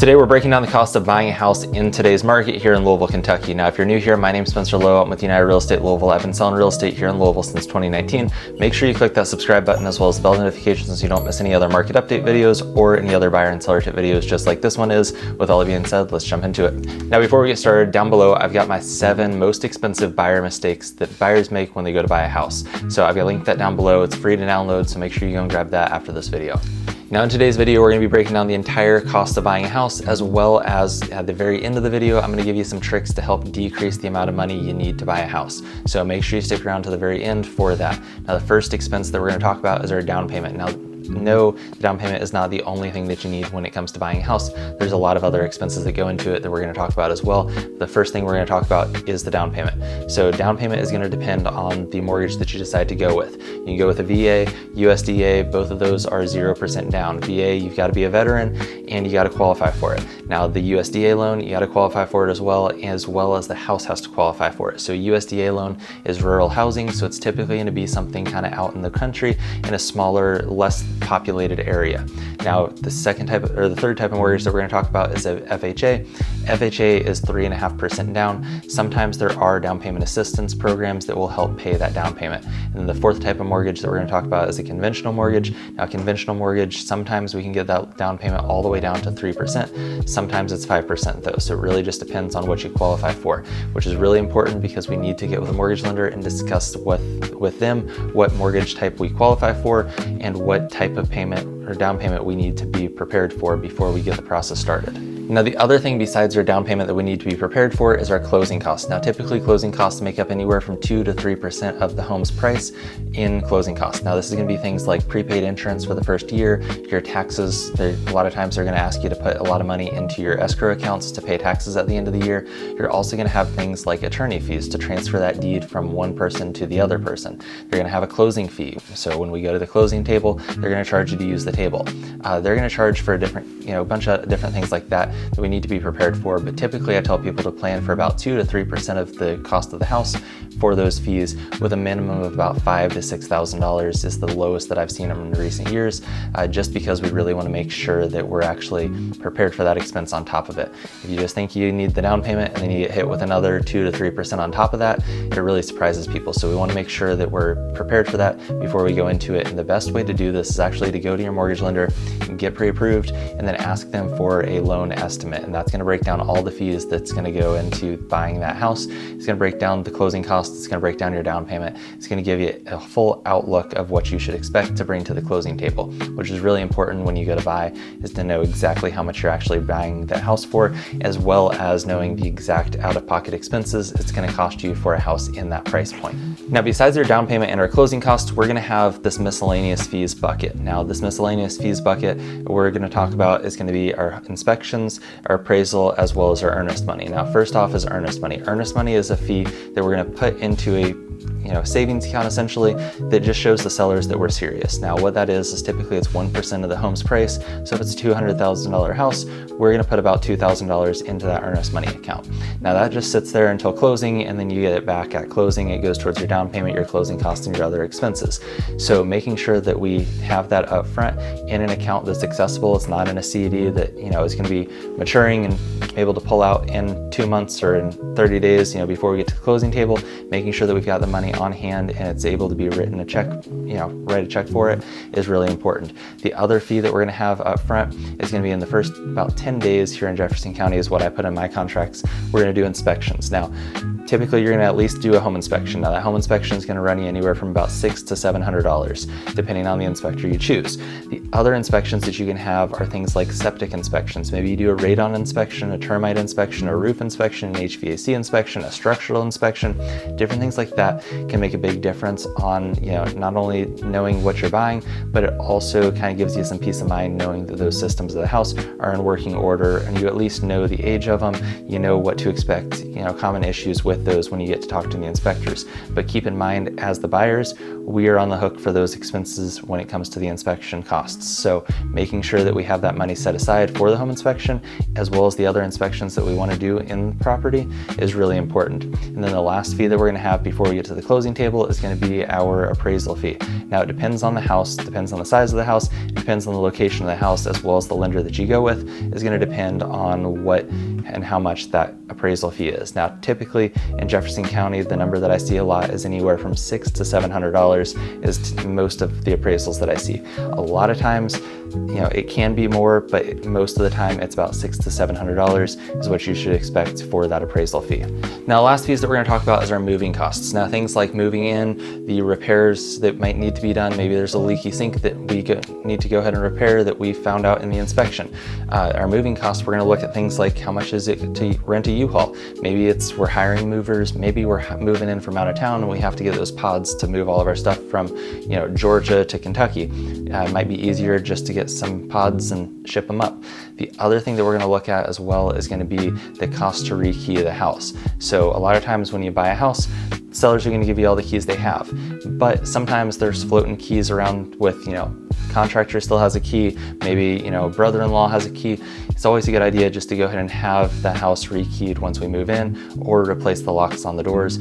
Today we're breaking down the cost of buying a house in today's market here in Louisville, Kentucky. Now, if you're new here, my name's Spencer Lowe. I'm with United Real Estate Louisville. I've been selling real estate here in Louisville since 2019. Make sure you click that subscribe button as well as the bell notifications so you don't miss any other market update videos or any other buyer and seller tip videos just like this one is. With all that being said, let's jump into it. Now, before we get started, down below, I've got my 7 most expensive buyer mistakes that buyers make when they go to buy a house. So I've got linked that down below. It's free to download, so make sure you go and grab that after this video. Now in today's video, we're going to be breaking down the entire cost of buying a house, as well as at the very end of the video, I'm going to give you some tricks to help decrease the amount of money you need to buy a house. So make sure you stick around to the very end for that. Now the first expense that we're going to talk about is our down payment. Now, no, the down payment is not the only thing that you need when it comes to buying a house. There's a lot of other expenses that go into it that we're going to talk about as well. The first thing we're going to talk about is the down payment. So down payment is going to depend on the mortgage that you decide to go with. You can go with a VA, USDA, both of those are 0% down. VA, you've got to be a veteran and you got to qualify for it. Now the USDA loan, you got to qualify for it as well as the house has to qualify for it. So USDA loan is rural housing, so it's typically going to be something kind of out in the country in a smaller, less populated area. Now the third type of mortgage that we're going to talk about is a FHA. FHA is 3.5% down. Sometimes there are down payment assistance programs that will help pay that down payment. And then the fourth type of mortgage that we're going to talk about is a conventional mortgage. Now conventional mortgage, sometimes we can get that down payment all the way down to 3%. Sometimes it's 5% though. So it really just depends on what you qualify for, which is really important because we need to get with a mortgage lender and discuss with them what mortgage type we qualify for and what type of payment or down payment we need to be prepared for before we get the process started. Now the other thing besides our down payment that we need to be prepared for is our closing costs. Now typically closing costs make up anywhere from 2 to 3% of the home's price in closing costs. Now this is going to be things like prepaid insurance for the first year, your taxes. A lot of times they're going to ask you to put a lot of money into your escrow accounts to pay taxes at the end of the year. You're also going to have things like attorney fees to transfer that deed from one person to the other person. You're going to have a closing fee. So when we go to the closing table, they're going to charge you to use the table. They're going to charge for a bunch of different things like that we need to be prepared for, but typically I tell people to plan for about 2 to 3% of the cost of the house for those fees, with a minimum of about $5,000 to $6,000 is the lowest that I've seen them in recent years, just because we really want to make sure that we're actually prepared for that expense on top of it. If you just think you need the down payment and then you get hit with another 2 to 3% on top of that, it really surprises people. So we want to make sure that we're prepared for that before we go into it. And the best way to do this is actually to go to your mortgage lender and get pre-approved and then ask them for a loan estimate. And that's going to break down all the fees that's going to go into buying that house. It's going to break down the closing costs. It's going to break down your down payment. It's going to give you a full outlook of what you should expect to bring to the closing table, which is really important when you go to buy, is to know exactly how much you're actually buying that house for, as well as knowing the exact out-of-pocket expenses it's going to cost you for a house in that price point. Now, besides our down payment and our closing costs, we're going to have this miscellaneous fees bucket. Now, this miscellaneous fees bucket we're going to talk about is going to be our inspections, our appraisal, as well as our earnest money. Now, first off is earnest money. Earnest money is a fee that we're going to put into a savings account essentially that just shows the sellers that we're serious. Now what that is typically it's 1% of the home's price. So if it's a $200,000 house, we're going to put about $2,000 into that earnest money account. Now that just sits there until closing, and then you get it back at closing. It goes towards your down payment, your closing costs, and your other expenses. So making sure that we have that up front in an account that's accessible. It's not in a CD that is going to be maturing and able to pull out in 2 months or in 30 days before we get to the closing table. Making sure that we've got the money on hand and it's able to be written a check, write a check for it is really important. The other fee that we're going to have up front is going to be in the first about 10 days here in Jefferson County is what I put in my contracts. We're going to do inspections. Now, typically you're going to at least do a home inspection. Now that home inspection is going to run you anywhere from about $600 to $700, depending on the inspector you choose. The other inspections that you can have are things like septic inspections. Maybe you do a radon inspection, a termite inspection, a roof inspection, an HVAC inspection, a structural inspection. Different things like that can make a big difference on not only knowing what you're buying, but it also kind of gives you some peace of mind knowing that those systems of the house are in working order and you at least know the age of them, you know what to expect, common issues with those when you get to talk to the inspectors. But keep in mind, as the buyers, we are on the hook for those expenses when it comes to the inspection costs. So making sure that we have that money set aside for the home inspection, as well as the other inspections that we want to do in the property is really important. And then the last fee that we're going to have before we get to the closing table is going to be our appraisal fee. Now it depends on the house, depends on the size of the house, it depends on the location of the house, as well as the lender that you go with is going to depend on what and how much that appraisal fee is. Now typically in Jefferson County, the number that I see a lot is anywhere from $600 to $700 is most of the appraisals that I see. A lot of times, it can be more, but most of the time it's about $600 to $700 is what you should expect for that appraisal fee. Now, the last piece that we're going to talk about is our moving costs. Now, things like moving in, the repairs that might need to be done. Maybe there's a leaky sink that we need to go ahead and repair that we found out in the inspection. Our moving costs, we're going to look at things like how much is it to rent a U-Haul. Maybe we're hiring movers. Maybe we're moving in from out of town and we have to get those pods to move all of our stuff from Georgia to Kentucky. It might be easier just to get some pods and ship them up. The other thing that we're going to look at as well is going to be the cost to rekey the house. So a lot of times when you buy a house, sellers are going to give you all the keys they have, but sometimes there's floating keys around with, contractor still has a key, maybe, brother-in-law has a key. It's always a good idea just to go ahead and have the house rekeyed once we move in, or replace the locks on the doors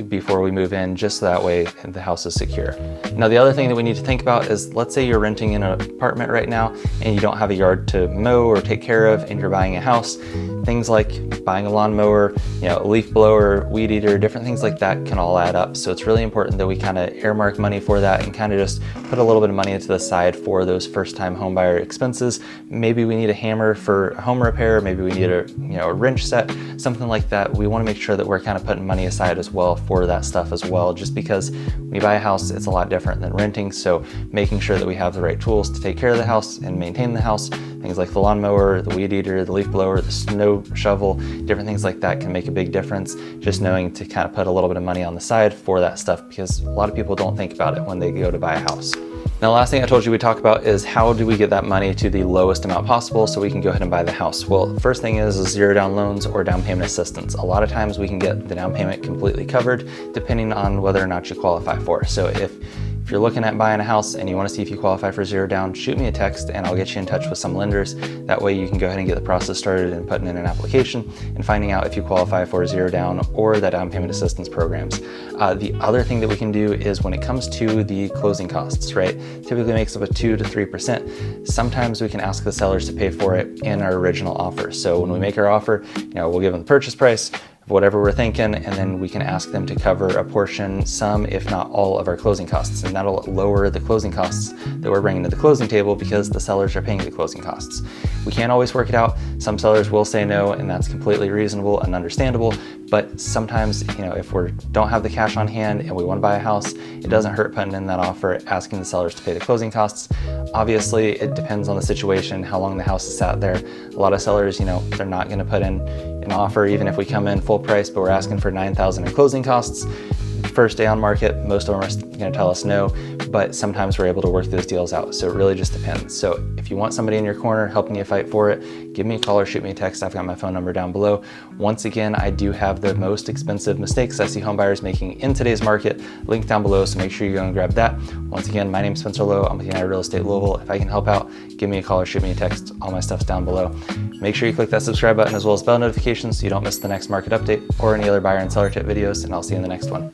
before we move in, just so that way the house is secure. Now, the other thing that we need to think about is, let's say you're renting in an apartment right now and you don't have a yard to mow or take care of, and you're buying a house. Things like buying a lawnmower, a leaf blower, weed eater, different things like that can all add up. So it's really important that we kind of earmark money for that and kind of just put a little bit of money to the side for those first-time homebuyer expenses. Maybe we need a hammer for a home repair. Maybe we need a wrench set, something like that. We want to make sure that we're kind of putting money aside as well for that stuff as well, just because when you buy a house, it's a lot different than renting. So making sure that we have the right tools to take care of the house and maintain the house, things like the lawnmower, the weed eater, the leaf blower, the snow shovel, different things like that can make a big difference. Just knowing to kind of put a little bit of money on the side for that stuff, because a lot of people don't think about it when they go to buy a house. Now, the last thing I told you we'd talk about is how do we get that money to the lowest amount possible so we can go ahead and buy the house. Well, the first thing is zero down loans or down payment assistance. A lot of times we can get the down payment completely covered depending on whether or not you qualify for. So if you're looking at buying a house and you want to see if you qualify for zero down, shoot me a text and I'll get you in touch with some lenders. That way you can go ahead and get the process started and putting in an application and finding out if you qualify for zero down or the down payment assistance programs. The other thing that we can do is when it comes to the closing costs, right? Typically makes up 2 to 3%. Sometimes we can ask the sellers to pay for it in our original offer. So when we make our offer, we'll give them the purchase price, whatever we're thinking, and then we can ask them to cover a portion, some if not all of our closing costs, and that'll lower the closing costs that we're bringing to the closing table because the sellers are paying the closing costs. We can't always work it out. Some sellers will say no, and that's completely reasonable and understandable, but sometimes, if we don't have the cash on hand and we want to buy a house, it doesn't hurt putting in that offer, asking the sellers to pay the closing costs. Obviously, it depends on the situation, how long the house is sat there. A lot of sellers, they're not going to put in an offer even if we come in full price, but we're asking for $9,000 in closing costs. First day on market, most of them are going to tell us no, but sometimes we're able to work those deals out. So it really just depends. So if you want somebody in your corner helping you fight for it, give me a call or shoot me a text. I've got my phone number down below. Once again, I do have the most expensive mistakes I see home buyers making in today's market linked down below, so make sure you go and grab that. Once again, my name's Spencer Lowe. I'm with United Real Estate Louisville. If I can help out, give me a call or shoot me a text. All my stuff's down below. Make sure you click that subscribe button as well as bell notifications so you don't miss the next market update or any other buyer and seller tip videos, and I'll see you in the next one.